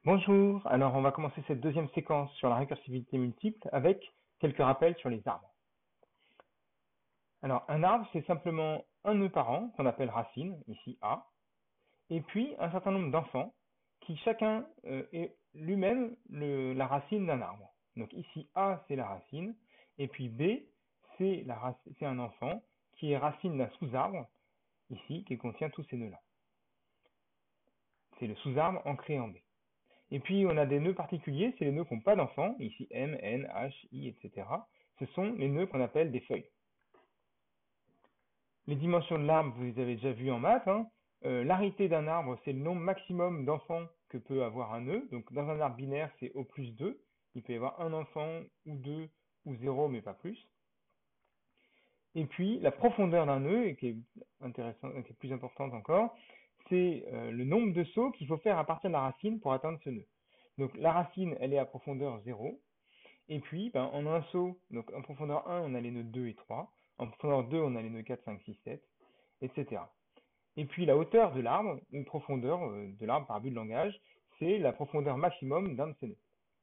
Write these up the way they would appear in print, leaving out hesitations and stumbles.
Bonjour, alors on va commencer cette deuxième séquence sur la récursivité multiple avec quelques rappels sur les arbres. Alors un arbre c'est simplement un nœud parent qu'on appelle racine, ici A, et puis un certain nombre d'enfants qui chacun est lui-même la racine d'un arbre. Donc ici A c'est la racine, et puis B c'est un enfant qui est racine d'un sous-arbre, ici, qui contient tous ces nœuds-là. C'est le sous-arbre ancré en B. Et puis, on a des nœuds particuliers, c'est les nœuds qui n'ont pas d'enfants, ici M, N, H, I, etc. Ce sont les nœuds qu'on appelle des feuilles. Les dimensions de l'arbre, vous les avez déjà vues en maths. L'arité d'un arbre, c'est le nombre maximum d'enfants que peut avoir un nœud. Donc, dans un arbre binaire, c'est O plus 2. Il peut y avoir un enfant, ou deux, ou zéro, mais pas plus. Et puis, la profondeur d'un nœud, et qui est intéressante, qui est plus importante encore, c'est le nombre de sauts qu'il faut faire à partir de la racine pour atteindre ce nœud. Donc, la racine, elle est à profondeur 0. Et puis, en un saut, donc en profondeur 1, on a les nœuds 2 et 3. En profondeur 2, on a les nœuds 4, 5, 6, 7, etc. Et puis, la hauteur de l'arbre, ou profondeur de l'arbre par but de langage, c'est la profondeur maximum d'un de ces nœuds.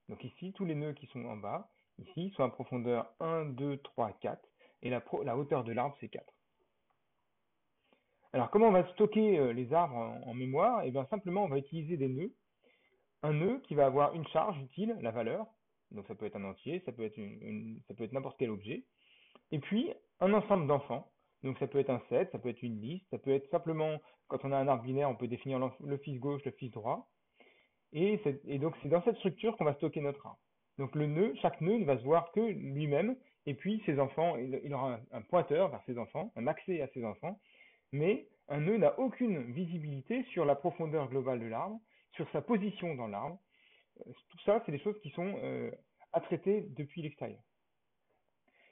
Donc ici, tous les nœuds qui sont en bas, ici, sont à profondeur 1, 2, 3, 4. Et la hauteur de l'arbre, c'est 4. Alors, comment on va stocker les arbres en mémoire? Eh bien, simplement, on va utiliser des nœuds. Un nœud qui va avoir une charge utile, la valeur. Donc, ça peut être un entier, ça peut être ça peut être n'importe quel objet. Et puis, un ensemble d'enfants. Donc, ça peut être un set, ça peut être une liste, ça peut être simplement, quand on a un arbre binaire, on peut définir le fils gauche, le fils droit. Et donc, c'est dans cette structure qu'on va stocker notre arbre. Donc, chaque nœud ne va se voir que lui-même, et puis ses enfants, il aura un pointeur vers ses enfants, un accès à ses enfants, mais un nœud n'a aucune visibilité sur la profondeur globale de l'arbre, sur sa position dans l'arbre. Tout ça, c'est des choses qui sont à traiter depuis l'extérieur.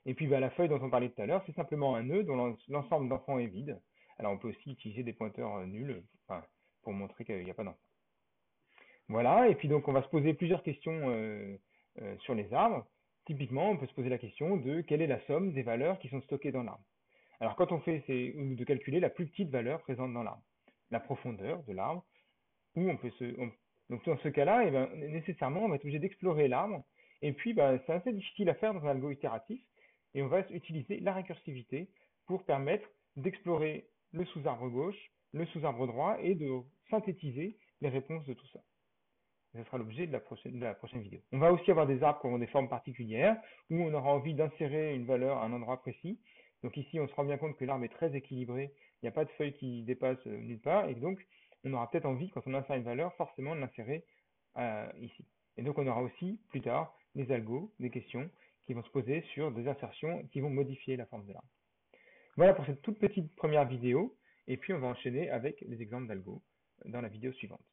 Et puis la feuille dont on parlait tout à l'heure, c'est simplement un nœud dont l'ensemble d'enfants est vide. Alors on peut aussi utiliser des pointeurs nuls pour montrer qu'il n'y a pas d'enfants. Voilà, et puis donc on va se poser plusieurs questions sur les arbres. Typiquement, on peut se poser la question de quelle est la somme des valeurs qui sont stockées dans l'arbre. Alors quand on fait, c'est de calculer la plus petite valeur présente dans l'arbre, la profondeur de l'arbre, où donc dans ce cas-là, nécessairement, on va être obligé d'explorer l'arbre, et puis c'est assez difficile à faire dans un algo itératif, et on va utiliser la récursivité pour permettre d'explorer le sous-arbre gauche, le sous-arbre droit, et de synthétiser les réponses de tout ça. Ce sera l'objet de la prochaine vidéo. On va aussi avoir des arbres qui auront des formes particulières, où on aura envie d'insérer une valeur à un endroit précis. Donc ici, on se rend bien compte que l'arbre est très équilibré, il n'y a pas de feuilles qui dépassent nulle part, et donc on aura peut-être envie, quand on insère une valeur, forcément de l'insérer ici. Et donc on aura aussi, plus tard, des algos, des questions qui vont se poser sur des insertions qui vont modifier la forme de l'arbre. Voilà pour cette toute petite première vidéo, et puis on va enchaîner avec les exemples d'algos dans la vidéo suivante.